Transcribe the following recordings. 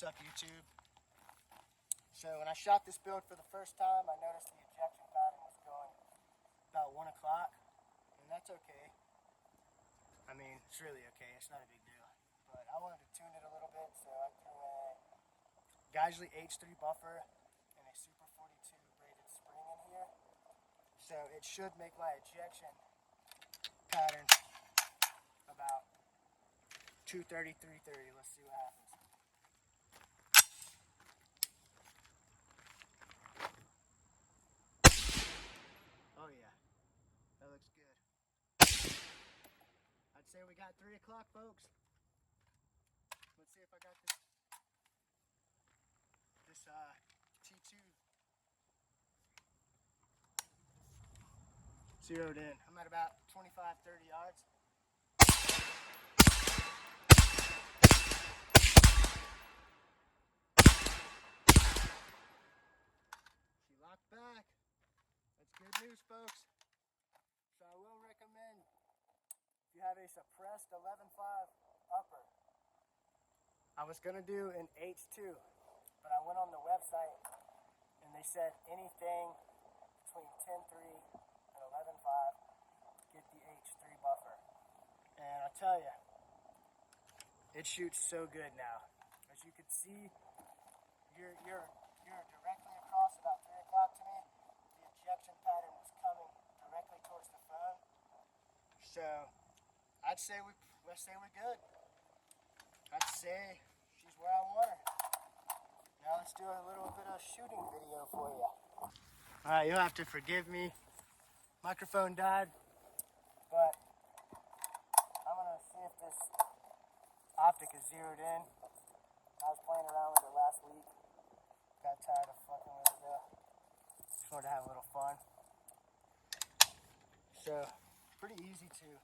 What's up, YouTube? So when I shot this build for the first time, I noticed the ejection pattern was going about 1 o'clock, and that's okay. I mean, it's really okay. It's not a big deal. But I wanted to tune it a little bit, so I threw a Geissele H3 buffer and a Super 42 braided spring in here. So it should make my ejection pattern about 2:30, 3:30. Let's see what happens. Oh yeah, that looks good. I'd say we got 3 o'clock, folks. Let's see if I got this T2 zeroed in. I'm at about 25, 30 yards. She locked back. That's good news, folks. So I will recommend, if you have a suppressed 11.5 upper. I was going to do an H2, but I went on the website and they said anything between 10.3 and 11.5, get the H3 buffer. And I'll tell you, it shoots so good now. As you can see, you're directly across about 3 o'clock to me. The ejection pattern was coming directly towards the phone. So I'd say we're good. I'd say she's where I want her. Now let's do a little bit of shooting video for you. Alright, you'll have to forgive me. Microphone died, but I'm gonna see if this optic is zeroed in. I was playing around with it last week. Got tired of fucking with it though. Just wanted to have a little fun. So, pretty easy to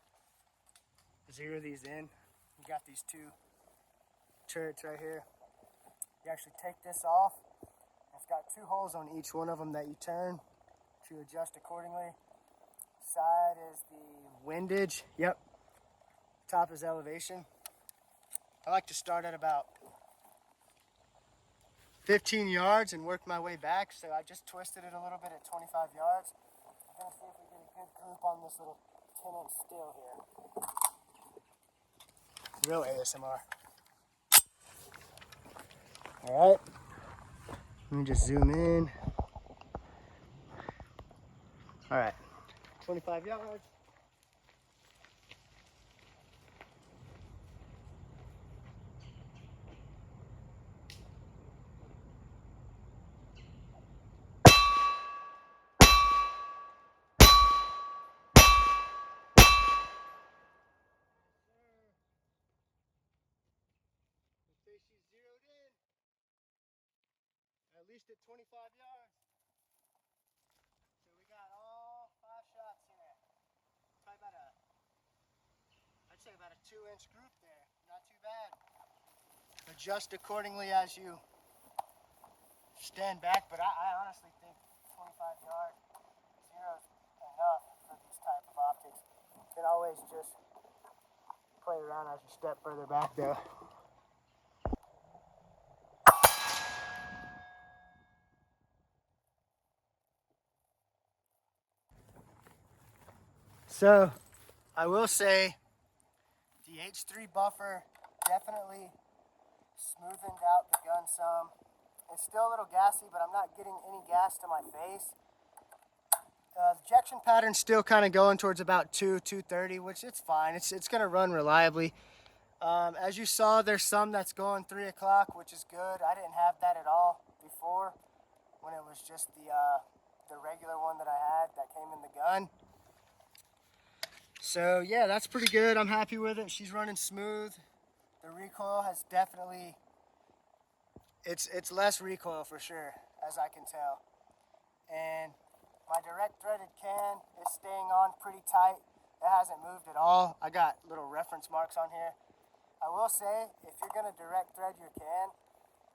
zero these in. You got these two turrets right here. You actually take this off. It's got 2 holes on each one of them that you turn to adjust accordingly. Side is the windage. Yep. Top is elevation. I like to start at about 15 yards and work my way back. So I just twisted it a little bit at 25 yards. I'm gonna see if we get a good group on this little 10-inch still here. Real ASMR. Alright, let me just zoom in. Alright, 25 yards. She's zeroed in, at least at 25 yards. So we got all 5 shots here. Probably I'd say about a 2-inch group there. Not too bad. Adjust accordingly as you stand back, but I honestly think 25 yard zero is enough for these type of optics. You can always just play around as you step further back though. So, I will say the H3 buffer definitely smoothened out the gun some. It's still a little gassy, but I'm not getting any gas to my face. The ejection pattern's still kind of going towards about 2:30, which it's fine. It's going to run reliably. As you saw, there's some that's going 3 o'clock, which is good. I didn't have that at all before when it was just the regular one that I had that came in the gun. So yeah, that's pretty good. I'm happy with it. She's running smooth. The recoil has definitely, it's less recoil for sure, as I can tell. And my direct threaded can is staying on pretty tight. It hasn't moved at all. I got little reference marks on here. I will say, if you're gonna direct thread your can,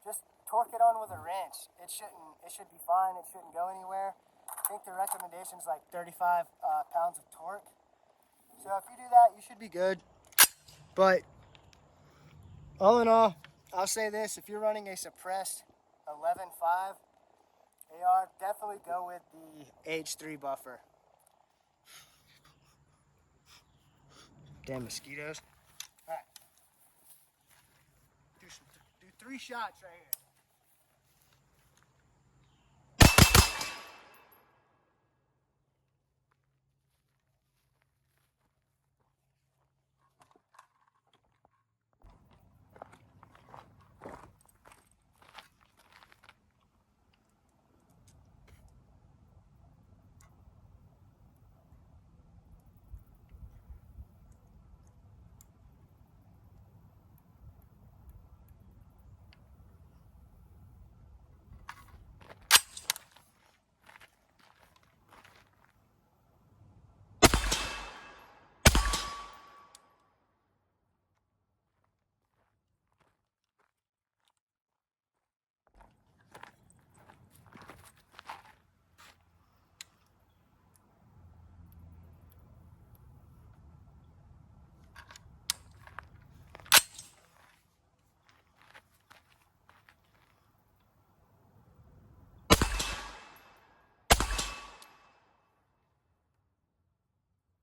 just torque it on with a wrench. It should be fine. It shouldn't go anywhere. I think the recommendation is like 35 pounds of torque. So if you do that, you should be good. But all in all, I'll say this, if you're running a suppressed 11.5 AR, definitely go with the H3 buffer. Damn mosquitoes. All right. Do 3 shots right here.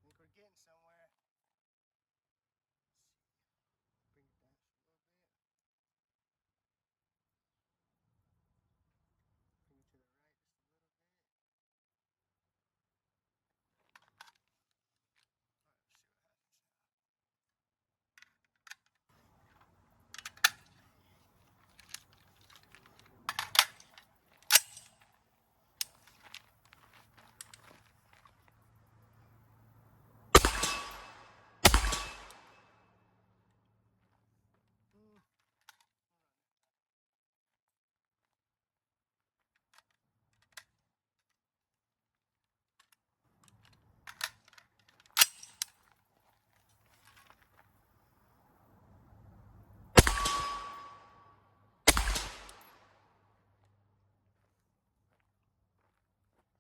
We're getting somewhere.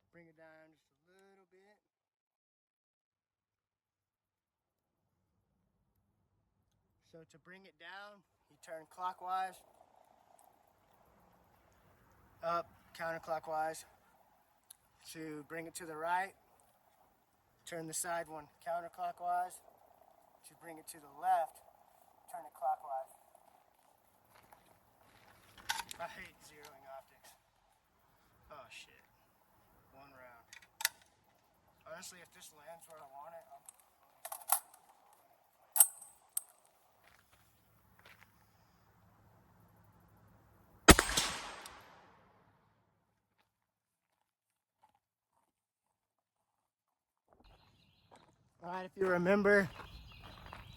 Bring it down just a little bit. Bring it to the right just a little bit. Bring it down just a little bit. So to bring it down, you turn clockwise, up, counterclockwise. To bring it to the right, turn the side one counterclockwise. To bring it to the left, turn it clockwise. I hate zeroing optics. Oh shit. 1 round. Honestly, if this lands where I want it, Alright, if you remember,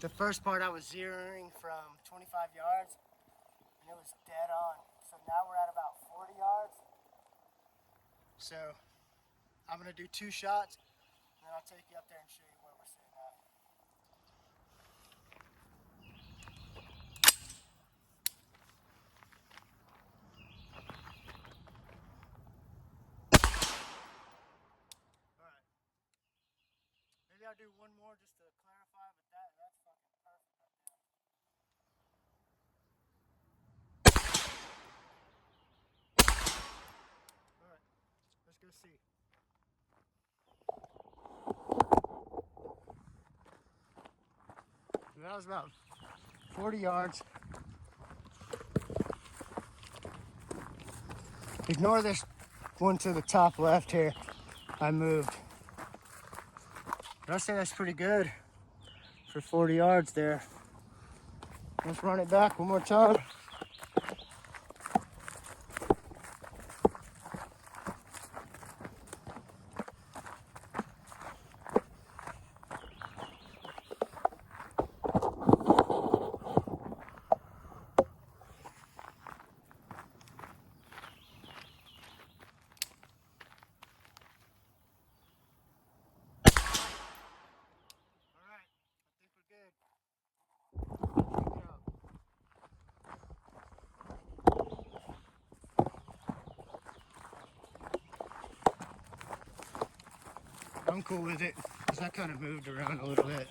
the first part I was zeroing from 25 yards, and it was dead on. So now we're at about 40 yards. So I'm gonna do 2 shots, and then I'll take you up there and show you where we're sitting at. Alright. Maybe I'll do one more just to clarify, but that's fucking perfect right there. Alright, let's go see. That was about 40 yards. Ignore this one to the top left here. I moved. But I'd say that's pretty good for 40 yards there. Let's run it back one more time. I'm cool with it, because I kind of moved around a little bit.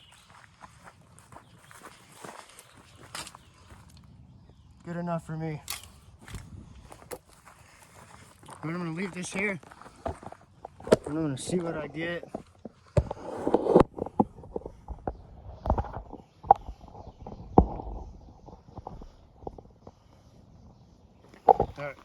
Good enough for me. I'm gonna leave this here. I'm gonna see what I get. All right.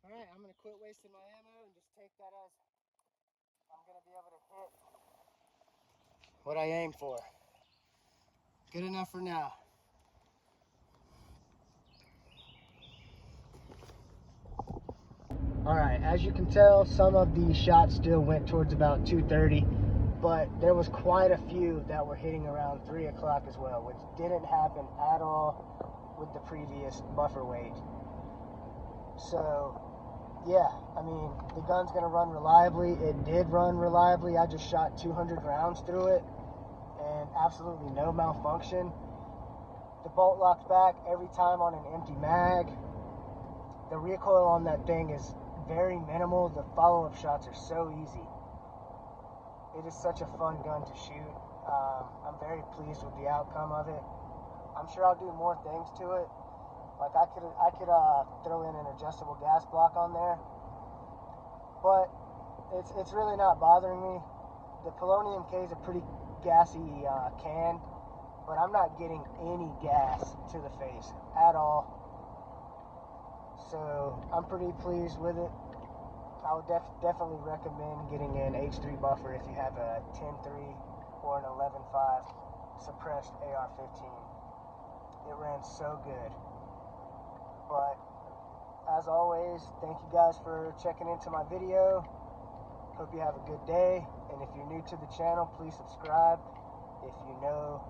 All right, I'm gonna quit wasting my ammo and just take that as I'm gonna be able to hit what I aim for. Good enough for now. All right, as you can tell, some of the shots still went towards about 230, but there was quite a few that were hitting around 3 o'clock as well, which didn't happen at all with the previous buffer weight. So, yeah, I mean, the gun's gonna run reliably. It did run reliably. I just shot 200 rounds through it and absolutely no malfunction. The bolt locks back every time on an empty mag. The recoil on that thing is very minimal. The follow-up shots are so easy. It is such a fun gun to shoot. I'm very pleased with the outcome of it. I'm sure I'll do more things to it. Like I could throw in an adjustable gas block on there, but it's really not bothering me. The Polonium K is a pretty gassy can, but I'm not getting any gas to the face at all. So I'm pretty pleased with it. I would definitely recommend getting an H3 buffer if you have a 10.3 or an 11.5 suppressed AR-15. It ran so good. But as always, thank you guys for checking into my video. Hope you have a good day. And if you're new to the channel, please subscribe. If you know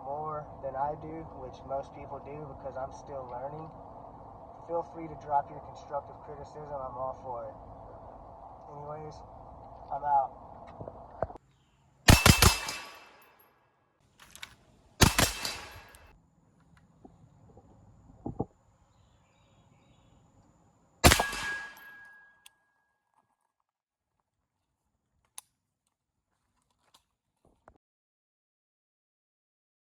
more than I do, which most people do because I'm still learning, feel free to drop your constructive criticism. I'm all for it. Anyways, I'm out.